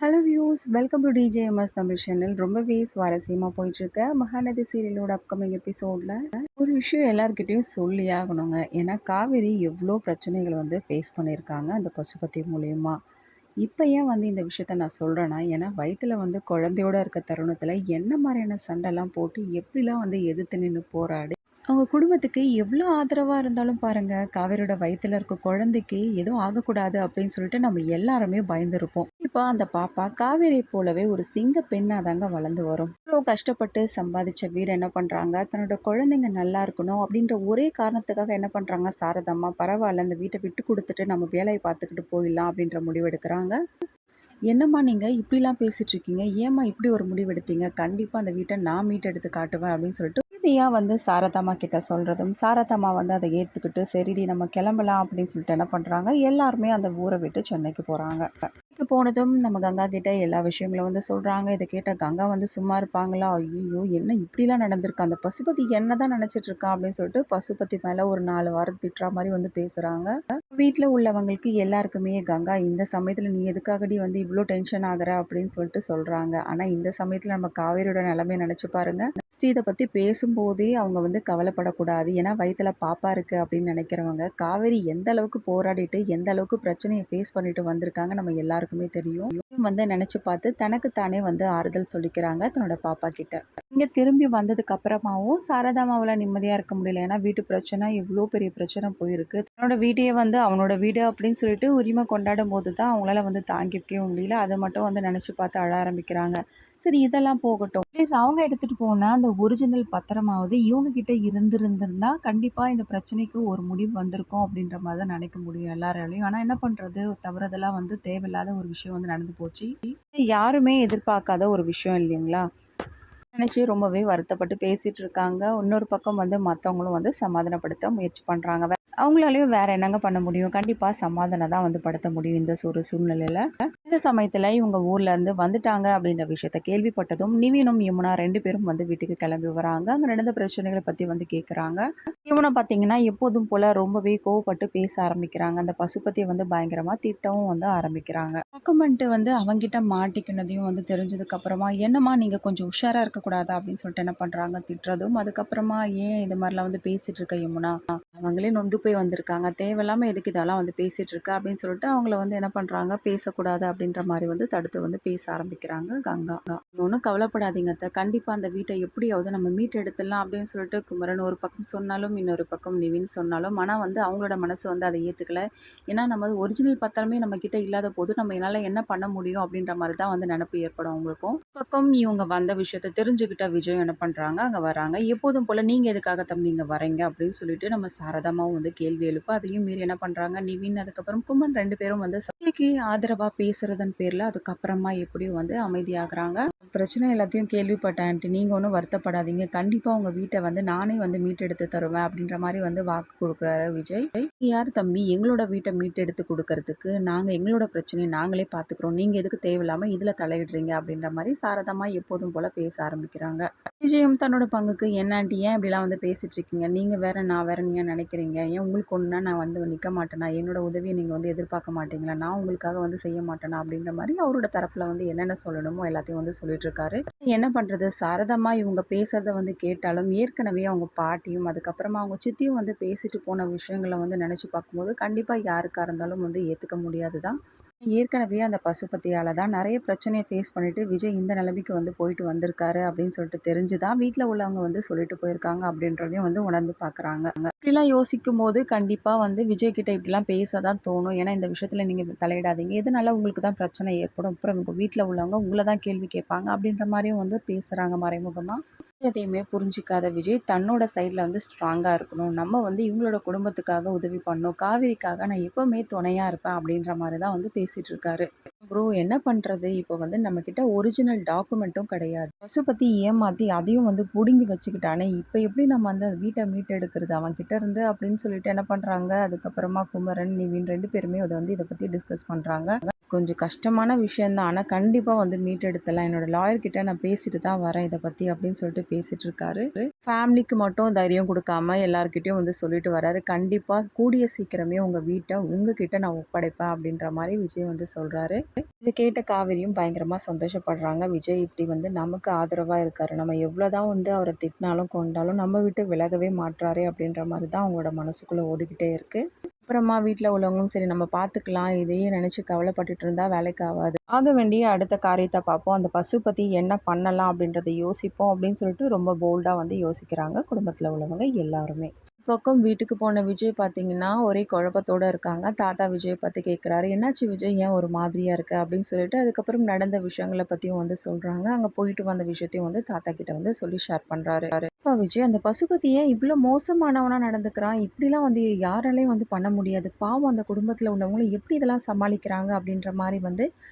Hello views welcome to TJMS Tamil channel. ரொம்பவே சுவாரஸ்யமாக போயிட்டுருக்க மகாநதி சீரியலோட அப்கமிங் எபிசோடில் ஒரு விஷயம் எல்லாருக்கிட்டையும் சொல்லி ஆகணுங்க. ஏன்னா காவேரி எவ்வளோ பிரச்சனைகள் ஃபேஸ் பண்ணியிருக்காங்க அந்த பசுபதி மூலயமா. இப்போ ஏன் இந்த விஷயத்த நான் சொல்கிறேன்னா, ஏன்னா வயிற்றில் குழந்தையோடு இருக்க தருணத்தில் என்ன மாதிரியான சண்டைலாம் போட்டு எப்படிலாம் எதிர்த்து நின்று போராடி அவங்க குடும்பத்துக்கு எவ்வளோ ஆதரவாக இருந்தாலும் பாருங்கள், காவேரியோட வயிற்றில் இருக்க குழந்தைக்கு எதுவும் ஆகக்கூடாது அப்படின்னு சொல்லிட்டு நம்ம எல்லாருமே பயந்துருப்போம். இப்போ அந்த பாப்பா காவேரி போலவே ஒரு சிங்க பெண்ணாக தாங்க வளர்ந்து வரும். இவ்வளோ கஷ்டப்பட்டு சம்பாதிச்ச வீடு என்ன பண்ணுறாங்க, தன்னோட குழந்தைங்க நல்லா இருக்கணும் அப்படின்ற ஒரே காரணத்துக்காக என்ன பண்ணுறாங்க, சாரதம்மா பரவாயில்ல இந்த வீட்டை விட்டு கொடுத்துட்டு நம்ம வேலையை பார்த்துக்கிட்டு போயிடலாம் அப்படின்ற முடிவெடுக்கிறாங்க. என்னம்மா நீங்கள் இப்படிலாம் பேசிகிட்டு இருக்கீங்க, ஏம்மா இப்படி ஒரு முடிவெடுத்தீங்க, கண்டிப்பாக அந்த வீட்டை நான் மீட்டெடுத்து காட்டுவேன் அப்படின்னு சொல்லிட்டு உறுதியாக சாரதாம்மா கிட்ட சொல்கிறதும், சாரதாம்மா அதை ஏற்றுக்கிட்டு சரிடி நம்ம கிளம்பலாம் அப்படின்னு சொல்லிட்டு என்ன பண்ணுறாங்க, எல்லாருமே அந்த ஊரை விட்டு சென்னைக்கு போகிறாங்க. சென்னைக்கு போனதும் நம்ம கங்கா கிட்ட எல்லா விஷயங்களும் சொல்கிறாங்க. இதை கேட்ட கங்கா சும்மா இருப்பாங்களா, ஐயோ என்ன இப்படிலாம் நடந்திருக்கு, அந்த பசுபதி என்ன தான் நினச்சிட்டு இருக்கான் அப்படின்னு சொல்லிட்டு பசுபதி மேலே ஒரு 4 வாரம் திட்டுற மாதிரி பேசுகிறாங்க. வீட்டில் உள்ளவங்களுக்கு எல்லாருக்குமே கங்கா இந்த சமயத்தில் நீ எதுக்காகடி இவ்வளோ டென்ஷன் ஆகிற அப்படின்னு சொல்லிட்டு சொல்கிறாங்க. ஆனால் இந்த சமயத்தில் நம்ம காவேரியோட நிலைமையை நினச்சி பாருங்க. நெக்ஸ்ட் இதை பற்றி பேசும்போதே அவங்க கவலைப்படக்கூடாது, ஏன்னா வயிற்றுல பாப்பா இருக்குது அப்படின்னு நினைக்கிறவங்க காவேரி எந்த அளவுக்கு போராடிட்டு எந்த அளவுக்கு பிரச்சனையை ஃபேஸ் பண்ணிட்டு வந்திருக்காங்க நம்ம எல்லாருக்குமே தெரியும். நினச்சி பார்த்து தனக்குத்தானே ஆறுதல் சொல்லிக்கிறாங்க தன்னோட பாப்பா கிட்ட. இங்கே திரும்பி வந்ததுக்கு அப்புறமாவும் சாரதாமாவில் நிம்மதியாக இருக்க முடியல, ஏன்னா வீட்டு பிரச்சனை இவ்வளோ பெரிய பிரச்சனை போயிருக்கு. தன்னோட வீட்டையே அவனோட வீடு அப்படின்னு சொல்லிட்டு உரிமை கொண்டாடும் போது தான் அவங்களால தாங்கிக்கவே முடியல. அதை மட்டும் நினச்சி பார்த்து அழ ஆரம்பிக்கிறாங்க. சரி இதெல்லாம் போகட்டும், ப்ளீஸ் அவங்க எடுத்துகிட்டு போனால் அந்த ஒரிஜினல் பத்திரமாவது இவங்க கிட்ட இருந்திருந்திருந்தா கண்டிப்பாக இந்த பிரச்சனைக்கு ஒரு முடிவு வந்திருக்கும் அப்படின்ற மாதிரி தான் நினைக்க முடியும் எல்லாராலையும். ஆனால் என்ன பண்ணுறது, தவறுதெல்லாம் தேவையில்லாத ஒரு விஷயம் நடந்து போச்சு. யாருமே எதிர்பார்க்காத ஒரு விஷயம் இல்லைங்களா நினச்சி ரொம்பவே வருத்தப்பட்டு பேசிகிட்டு இருக்காங்க. இன்னொரு பக்கம் மற்றவங்களும் சமாதானப்படுத்த முயற்சி பண்ணுறாங்க. அவங்களாலையும் வேறு என்னங்க பண்ண முடியும், கண்டிப்பாக சமாதானம் தான் படுத்த முடியும் இந்த ஒரு சூழ்நிலையில். இந்த சமயத்தில் இவங்க ஊர்லேருந்து வந்துட்டாங்க அப்படின்ற விஷயத்த கேள்விப்பட்டதும் நிவினும் யமுனா 2 பேரும் வீட்டுக்கு கிளம்பி வராங்க. அங்கே நடந்த பிரச்சனைகளை பற்றி கேட்குறாங்க. யமுனா பார்த்தீங்கன்னா எப்போதும் போல் ரொம்பவே கோவப்பட்டு பேச ஆரம்பிக்கிறாங்க. அந்த பசுபதியை பயங்கரமாக திட்டவும் ஆரம்பிக்கிறாங்க. டாக்குமெண்ட்டு அவங்கிட்ட மாட்டிக்கினதையும் தெரிஞ்சதுக்கப்புறமா என்னம்மா நீங்கள் கொஞ்சம் உஷாராக இருக்கக்கூடாதா அப்படின்னு சொல்லிட்டு என்ன பண்ணுறாங்க திட்டுறதும். அதுக்கப்புறமா ஏன் இது மாதிரிலாம் பேசிகிட்டு இருக்க யமுனா, அவங்களே நொந்து போய் வந்திருக்காங்க, தேவையில்லாமல் எதுக்கு இதெல்லாம் பேசிகிட்டு இருக்கா அப்படின்னு சொல்லிட்டு அவங்கள என்ன பண்ணுறாங்க, பேசக்கூடாது அப்படின்ற மாதிரி தடுத்து பேச ஆரம்பிக்கிறாங்க கங்கா. ஒன்றும் கவலைப்படாதீங்க அத்தை, கண்டிப்பாக அந்த வீட்டை எப்படியாவது நம்ம மீட் எடுத்துடலாம் அப்படின்னு சொல்லிட்டு குமரன் ஒரு பக்கம் சொன்னாலும் இன்னொரு பக்கம் நிவின் சொன்னாலும், ஆனால் அவங்களோட மனசு அதை ஏற்றுக்கல. ஏன்னா நம்ம ஒரிஜினல் பத்திரமே நம்ம கிட்ட இல்லாத போது நம்ம என்னால் என்ன பண்ண முடியும் அப்படின்ற மாதிரி தான் நினப்பு ஏற்படும் அவங்களுக்கும். பக்கம் இவங்க வந்த விஷயத்தை தெரிஞ்சுக்கிட்ட விஜய் என்ன பண்ணுறாங்க, அங்கே வராங்க. எப்போதும் போல் நீங்கள் எதுக்காக தம்பி இங்கே வரீங்க அப்படின்னு சொல்லிட்டு நம்ம சாரதாமாவும் கேள்வி எழுப்ப, அதையும் மீறி என்ன பண்ணுறாங்க நிவின் அதுக்கப்புறம் குமன் 2 பேரும் சத்யக்கு ஆதரவாக பேசுறதன் பேரில் அதுக்கப்புறமா எப்படியும் அமைதியாகிறாங்க. பிரச்சனை எல்லாத்தையும் கேள்விப்பட்ட ஆண்டி, நீங்கள் ஒன்றும் வருத்தப்படாதீங்க, கண்டிப்பாக உங்கள் வீட்டை நானே மீட்டெடுத்து தருவேன் அப்படின்ற மாதிரி வாக்கு கொடுக்குறாரு விஜய். யார் தம்பி எங்களோட வீட்டை மீட்டெடுத்து கொடுக்கறதுக்கு, நாங்கள் எங்களோட பிரச்சனையை நாங்களே பார்த்துக்குறோம், நீங்கள் எதுக்கு தேவையில்லாமல் இதில் தலையிடுறீங்க அப்படின்ற மாதிரி சாரதாமா எப்போதும் போல் பேச ஆரம்பிக்கிறாங்க. விஜயும் தன்னோட பங்குக்கு என்ன ஆண்டி ஏன் இப்படிலாம் பேசிகிட்டு இருக்கீங்க, நீங்கள் வேற நான் வேற ஏன் நினைக்கிறீங்க, ஏன் உங்களுக்கு ஒன்றுனா நான் நிற்க மாட்டேனா, என்னோட உதவியை நீங்கள் எதிர்பார்க்க மாட்டீங்களா, நான் உங்களுக்காக செய்ய மாட்டேனா அப்படின்ற மாதிரி அவரோட தரப்பில் என்னென்ன சொல்லணுமோ எல்லாத்தையும் சொல்லிட்டு இருக்காரு. என்ன பண்ணுறது, சாரதம்மா இவங்க பேசுகிறத கேட்டாலும் ஏற்கனவே அவங்க பாட்டியும் அதுக்கப்புறமா அவங்க சித்தியும் பேசிட்டு போன விஷயங்களை நினச்சி பார்க்கும்போது கண்டிப்பாக யாருக்காக இருந்தாலும் ஏற்றுக்க முடியாது தான். ஏற்கனவே அந்த பசுபதியால் தான் நிறைய பிரச்சனையை ஃபேஸ் பண்ணிவிட்டு விஜய் இந்த நிலைமைக்கு போயிட்டு வந்திருக்காரு அப்படின்னு சொல்லிட்டு தெரிஞ்சு தான் வீட்டில் உள்ளவங்க சொல்லிட்டு போயிருக்காங்க அப்படின்றதையும் உணர்ந்து பார்க்குறாங்க. இப்படிலாம் யோசிக்கும் போது கண்டிப்பாக விஜய் கிட்ட இப்படிலாம் பேச தான் தோணும். ஏன்னா இந்த விஷயத்தில் நீங்கள் தலையிடாதீங்க, இதனால உங்களுக்கு தான் பிரச்சனை ஏற்படும், அப்புறம் உங்கள் வீட்டில் உள்ளவங்க உங்களை தான் கேள்வி கேட்பாங்க அப்படின்ற மாதிரியும் பேசுகிறாங்க மறைமுகமாக. எதையுமே புரிஞ்சிக்காத விஜய் தன்னோட சைடில் ஸ்ட்ராங்காக இருக்கணும், நம்ம இவங்களோட குடும்பத்துக்காக உதவி பண்ணணும், காவேரிக்காக நான் எப்போவுமே துணையாக இருப்பேன் அப்படின்ற மாதிரி தான் பேசிகிட்டு இருக்காரு. ப்ரோ என்ன பண்ணுறது, இப்போ நம்மக்கிட்ட ஒரிஜினல் டாக்குமெண்ட்டும் கிடையாது, பசுபதி ஏமாற்றி அதையும் பிடுங்கி வச்சுக்கிட்டானே, இப்போ எப்படி நம்ம அந்த வீட்டை மீட்டெடுக்கிறது அவன்கிட்ட இருந்து அப்படின்னு சொல்லிட்டு என்ன பண்ணுறாங்க. அதுக்கப்புறமா குமரன் நிவின் 2 பேருமே அதை இதை பற்றி டிஸ்கஸ் பண்ணுறாங்க. கொஞ்சம் கஷ்டமான விஷயம் தான். ஆனா கண்டிப்பா வந்து மீட்டெடுத்துடலாம். என்னோட லாயர் கிட்ட நான் பேசிட்டு தான் வரேன் இத பத்தி அப்படின்னு சொல்லிட்டு பேசிட்டு இருக்காரு. ஃபேமிலிக்கு மட்டும் தைரியம் குடுக்காம எல்லார்கிட்டயும் வந்து சொல்லிட்டு வராரு. கண்டிப்பா கூடிய சீக்கிரமே உங்க வீட்ட உங்ககிட்ட நான் ஒப்படைப்பேன் அப்படின்ற மாரி விஜய் வந்து சொல்றாரு. இத கேட்ட காவேரியும் பயங்கரமா சந்தோஷப்படுறாங்க. விஜய் இப்படி வந்து நமக்கு ஆதரவா இருக்காரு. நம்ம எவ்வளோதான் வந்து அவர திட்டினாலும், கொண்டாலும் நம்ம விட்டு விலகவே மாட்றாரே அப்படின்ற மாரி தான் அவங்களோட மனசுக்குள்ள ஓடிக்கிட்டே இருக்கு. அப்புறமா வீட்ல உள்ளவங்களும் சரி நம்ம பார்த்துக்கலாம். இதையே நினச்சு கவலைப்பட்டுட்டு இருந்தா வேலைக்கு ஆவாது. ஆக வேண்டிய அடுத்த காரியத்த பார்ப்போம். அந்த பசு பத்தி என்ன பண்ணலாம் அப்படின்றத யோசிப்போம் அப்படின்னு சொல்லிட்டு ரொம்ப போல்டா வந்து யோசிக்கிறாங்க குடும்பத்தில உள்ளவங்க எல்லாருமே. பக்கம் வீட்டுக்கு போன விஜய் பார்த்தீங்கன்னா, ஒரே குழப்பத்தோட இருக்காங்க. தாத்தா விஜய பார்த்து கேட்குறாரு, "என்னாச்சு விஜய்? ஏன் ஒரு மாதிரியா இருக்க?" அப்படின்னு சொல்லிட்டு அதுக்கப்புறம் நடந்த விஷயங்கள பத்தியும் வந்து சொல்றாங்க. அங்க போயிட்டு வந்த விஷயத்தையும் வந்து தாத்தா கிட்ட வந்து சொல்லி ஷேர் பண்றாரு. "அப்பா விஜய், அந்த பசுபதி ஏன் இவ்ளோ மோசமானவனா நடந்துக்கிறான்? இப்படிலாம் வந்து யாராலயும் வந்து பண்ண முடியாது. பாவம் அந்த குடும்பத்தில உள்ளவங்களும் எப்படி இதெல்லாம் சமாளிக்கிறாங்க?" அப்படின்ற மாரி வந்து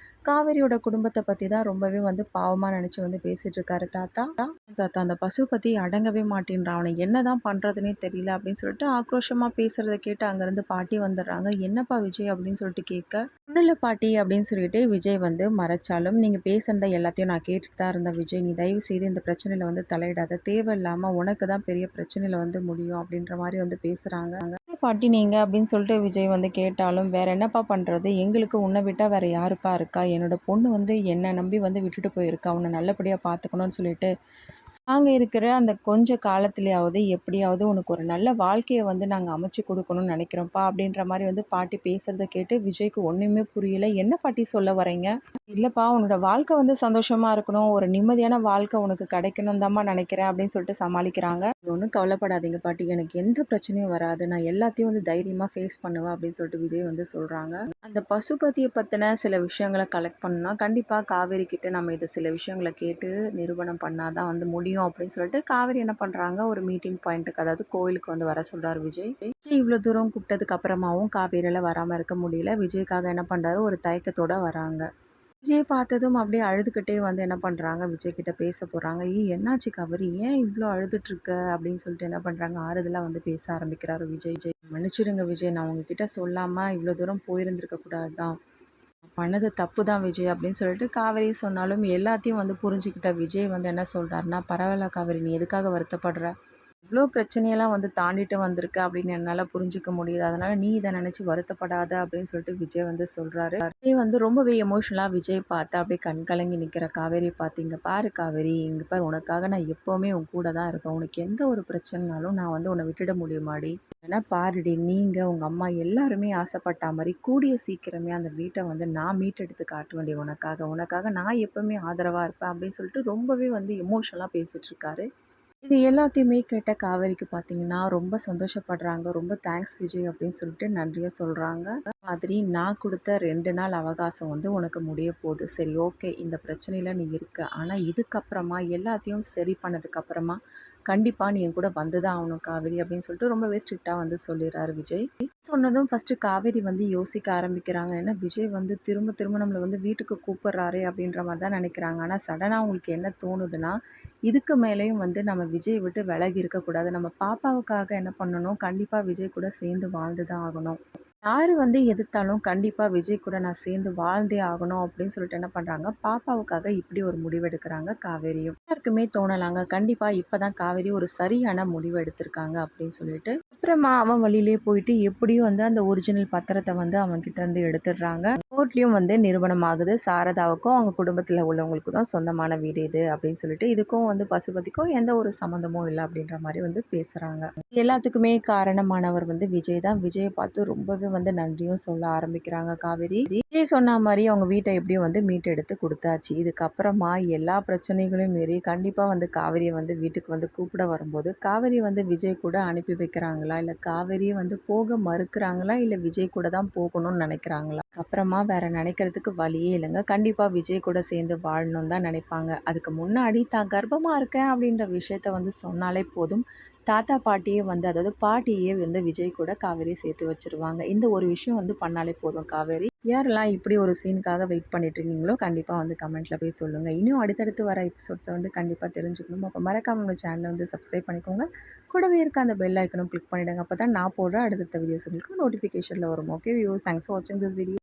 காவேரியோட குடும்பத்த பத்தி தான் ரொம்பவே வந்து பாவமா நினைச்சு வந்து பேசிட்டு இருக்காரு தாத்தா. தாத்தா அந்த பசு பத்தி அடங்கவே மாட்டேன்றான். அவன என்னதான் பண்றதுன்னே தெரியல அப்படின்னு சொல்லிட்டு ஆக்ரோஷமா பேசுறத கேட்டு அங்கேருந்து பாட்டி வந்துடுறாங்க. "என்னப்பா விஜய்?" அப்படின்னு சொல்லிட்டு கேட்க, "ஒண்ணும் இல்ல பாட்டி" அப்படின்னு சொல்லிட்டு விஜய் வந்து மறைச்சாலும், "நீங்க பேசுனத எல்லாத்தையும் நான் கேட்டுட்டு தான் இருந்தேன் விஜய். நீ தயவு செய்து இந்த பிரச்சனையில வந்து தலையிடாத. தேவையில்லாம உனக்கு தான் பெரிய பிரச்சனையில வந்து முடியும்." அப்படின்ற மாரி வந்து பேசுறாங்க. "என்ன பாட்டி நீங்க?" அப்படின்னு சொல்லிட்டு விஜய் வந்து கேட்டாலும், "வேற என்னப்பா பண்றது? எங்களுக்கு உன்னை விட்டா வேற யாருப்பா இருக்கா? என்னோட பொண்ணு வந்து என்னை நம்பி வந்து விட்டுட்டு போயிருக்கா. உன்னை நல்லபடியா பார்த்துக்கணும்னு சொல்லிட்டு நாங்க இருக்கிற அந்த கொஞ்ச காலத்திலயாவது எப்படியாவது உனக்கு ஒரு நல்ல வாழ்க்கைய வந்து நாங்க அமைச்சு குடுக்கணும்னு நெனைக்கிறோம்ப்பா." அப்படின்ற மாரி வந்து பாட்டி பேசுறத கேட்டு விஜய்க்கு ஒண்ணுமே புரியல. "என்ன பாட்டி சொல்ல வர்றீங்க?" "இல்லப்பா, உன்னோட வாழ்க்கை வந்து சந்தோஷமா இருக்கணும். ஒரு நிம்மதியான வாழ்க்கை உனக்கு கிடைக்கணும்னு தாம்மா நெனைக்கிறேன்." அப்படின்னு சொல்லிட்டு சமாளிக்கிறாங்க. "நீங்க ஒண்ணும் கவலைப்படாதீங்க பாட்டி. எனக்கு எந்த பிரச்சனையும் வராது. நான் எல்லாத்தையும் வந்து தைரியமா ஃபேஸ் பண்ணுவேன்." அப்படின்னு சொல்லிட்டு விஜய் வந்து சொல்றாங்க. அந்த பசுபதிய பத்தின சில விஷயங்கள கலெக்ட் பண்ணணும்னா, கண்டிப்பா காவேரி கிட்ட நம்ம இத சில விஷயங்கள கேட்டு நிரூபணம் பண்ணா தான் வந்து முடியும் அப்படின்னு சொல்லிட்டு, காவேரி என்ன பண்றாங்க, ஒரு மீட்டிங் பாயிண்ட்டுக்கு அதாவது கோயிலுக்கு வந்து வர சொல்றாரு விஜய். விஜய் இவ்வளோ தூரம் கூப்பிட்டதுக்கு அப்புறமாவும் காவேரியால வராம இருக்க முடியல. விஜய்க்காக என்ன பண்றாரு, ஒரு தயக்கத்தோட வராங்க. விஜய் பார்த்ததும் அப்படியே அழுதுகிட்டே வந்து என்ன பண்றாங்க, விஜய் கிட்ட பேச போறாங்க. "ஏய் என்னாச்சு காவேரி? ஏன் இவ்ளோ அழுதுட்டு இருக்க?" அப்படின்னு சொல்லிட்டு என்ன பண்றாங்க, ஆறுதலா வந்து பேச ஆரம்பிக்கிறாரு விஜய். "மன்னிச்சிடுங்க விஜய். நான் உங்ககிட்ட சொல்லாம இவ்வளோ தூரம் போயிருந்திருக்க கூடாது தான். பண்ணது தப்பு தான் விஜய்." அப்படின்னு சொல்லிட்டு காவேரி சொன்னாலும் எல்லாத்தையும் வந்து புரிஞ்சுக்கிட்ட விஜய் வந்து என்ன சொல்றாருன்னா, "பரவாயில்ல காவேரி, நீ எதுக்காக வருத்தப்படுற? இவ்வளோ பிரச்சனையெல்லாம் வந்து தாண்டிட்டு வந்திருக்க அப்படின்னு என்னால் புரிஞ்சுக்க முடியுது. அதனால நீ இதை நினச்சி வருத்தப்படாத." அப்படின்னு சொல்லிட்டு விஜய் வந்து சொல்கிறாரு. விஜய் வந்து ரொம்பவே எமோஷனலாக விஜய் பார்த்து அப்படியே கண் கலங்கி நிற்கிற காவேரி பார்த்து, "இங்கே பாரு காவேரி, இங்கே பாரு, உனக்காக நான் எப்போவுமே உன் கூட தான் இருப்பேன். உனக்கு எந்த ஒரு பிரச்சனைனாலும் நான் வந்து உன்னை விட்டுட முடியுமாடி? ஏன்னா பாருடி, நீங்கள் உங்கள் அம்மா எல்லாருமே ஆசைப்பட்ட மாதிரி கூடிய சீக்கிரமே அந்த வீட்டை வந்து நான் மீட்டெடுத்து காட்டுவேன்டி உனக்காக. உனக்காக நான் எப்பவுமே ஆதரவாக இருப்பேன்." அப்படின்னு சொல்லிட்டு ரொம்பவே வந்து எமோஷனலாக பேசிகிட்டு இருக்காரு. இது எல்லாத்தையுமே கேட்ட காவேரிக்கு பார்த்தீங்கன்னா, ரொம்ப சந்தோஷப்படுறாங்க. ரொம்ப தேங்க்ஸ் விஜய் அப்படின்னு சொல்லிட்டு நன்றிய சொல்றாங்க. மாதிரி நான் குடுத்த 2 நாள் அவகாசம் வந்து உனக்கு முடிய போது. சரி ஓகே, இந்த பிரச்சனையில நீ இருக்க. ஆனா இதுக்கப்புறமா எல்லாத்தையும் சரி பண்ணதுக்கப்புறமா, கண்டிப்பா நீ என் கூட வந்து தான் ஆகணும் காவேரி அப்படின்னு சொல்லிட்டு ரொம்பவே ஸ்ட்ரிக்ட்டா வந்து சொல்லிறாரு விஜய். சொன்னதும் ஃபர்ஸ்ட்டு காவேரி வந்து யோசிக்க ஆரம்பிக்கிறாங்க. ஏன்னா விஜய் வந்து திரும்ப திரும்ப நம்மள வந்து வீட்டுக்கு கூப்பிடுறாரே அப்படின்ற மாரி தான் நெனைக்கிறாங்க. ஆனா சடனா அவங்களுக்கு என்ன தோணுதுன்னா, இதுக்கு மேலேயும் வந்து நம்ம விஜய் விட்டு விலகி இருக்கக்கூடாது. நம்ம பாப்பாவுக்காக என்ன பண்ணணும், கண்டிப்பா விஜய் கூட சேர்ந்து வாழ்ந்து தான் ஆகணும். யாரு வந்து எதிர்த்தாலும் கண்டிப்பா விஜய் கூட நான் சேர்ந்து வாழ்ந்தே ஆகணும் அப்படின்னு சொல்லிட்டு என்ன பண்றாங்க, பாப்பாவுக்காக இப்படி ஒரு முடிவு எடுக்குறாங்க காவேரியும். எல்லாருக்குமே தோணலாங்க. கண்டிப்பா இப்பதான் காவேரி ஒரு சரியான முடிவு எடுத்திருக்காங்க அப்படின்னு சொல்லிட்டு. அப்புறமா அவன் வழியிலேயே போயிட்டு எப்படியும் வந்து அந்த ஒரிஜினல் பத்திரத்த வந்து அவன்கிட்ட இருந்து எடுத்துடுறாங்க. கோர்ட்லயும் வந்து நிரூபணம் ஆகுது. சாரதாவுக்கும் அவங்க குடும்பத்துல உள்ளவங்களுக்கும் தான் சொந்தமான வீடு இது அப்படின்னு சொல்லிட்டு, இதுக்கும் வந்து பசுபதிக்கும் எந்த ஒரு சம்மந்தமும் இல்ல அப்படின்ற மாரி வந்து பேசுறாங்க. எல்லாத்துக்குமே காரணமானவர் வந்து விஜய் தான். விஜய பார்த்து ரொம்பவே வந்து நன்றியும் சொல்ல ஆரம்பிக்கிறாங்க காவேரி. விஜய் சொன்ன மாரி அவங்க வீட்ட எப்படியும் வந்து மீட்டெடுத்து குடுத்தாச்சு. இதுக்கப்புறமா எல்லா பிரச்சனைகளையும் மீறி கண்டிப்பா வந்து காவேரிய வந்து வீட்டுக்கு வந்து கூப்பிட வரும்போது, காவேரி வந்து விஜய் கூட அனுப்பி வைக்கிறாங்களா? இல்ல காவேரிய வந்து போக மறுக்கிறாங்களா? இல்ல விஜய் கூட தான் போகணும்னு நெனைக்கிறாங்களா? அப்புறமா வேற நெனைக்கிறதுக்கு வழியே இல்லங்க. கண்டிப்பா விஜய் கூட சேர்ந்து வாழணும்னு தான் நெனைப்பாங்க. அதுக்கு முன்னாடி தான் கர்ப்பமா இருக்கேன் அப்படின்ற விஷயத்த வந்து சொன்னாலே போதும். தாத்தா, பாட்டியே வந்து அதாவது பாட்டியே வந்து விஜய் கூட காவேரி சேர்த்து வச்சுருவாங்க. இந்த ஒரு விஷயம் வந்து பண்ணாலே போதும் காவேரி. யாரெல்லாம் இப்படி ஒரு சீனுக்காக வெயிட் பண்ணிட்டு இருக்கீங்களோ, கண்டிப்பா வந்து கமெண்ட்ல போய் சொல்லுங்க. இன்னும் அடுத்தடுத்து வர எபிசோட்ஸ வந்து கண்டிப்பா தெரிஞ்சுக்கணும். அப்போ மறக்காம நம்ம சேனல வந்து சப்ஸ்கிரைப் பண்ணிக்கோங்க. கூடவே இருக்க அந்த பெல் ஐக்கனும் கிளிக் பண்ணிடுங்க. அப்பதான் நான் போடுற அடுத்தடுத்த வீடியோஸ் உங்களுக்கு நோட்டிஃபிகேஷன்ல வரும். ஓகே வியூவர்ஸ், தேங்க்ஸ் ஃபார் வாட்சிங் திஸ் வீடியோ.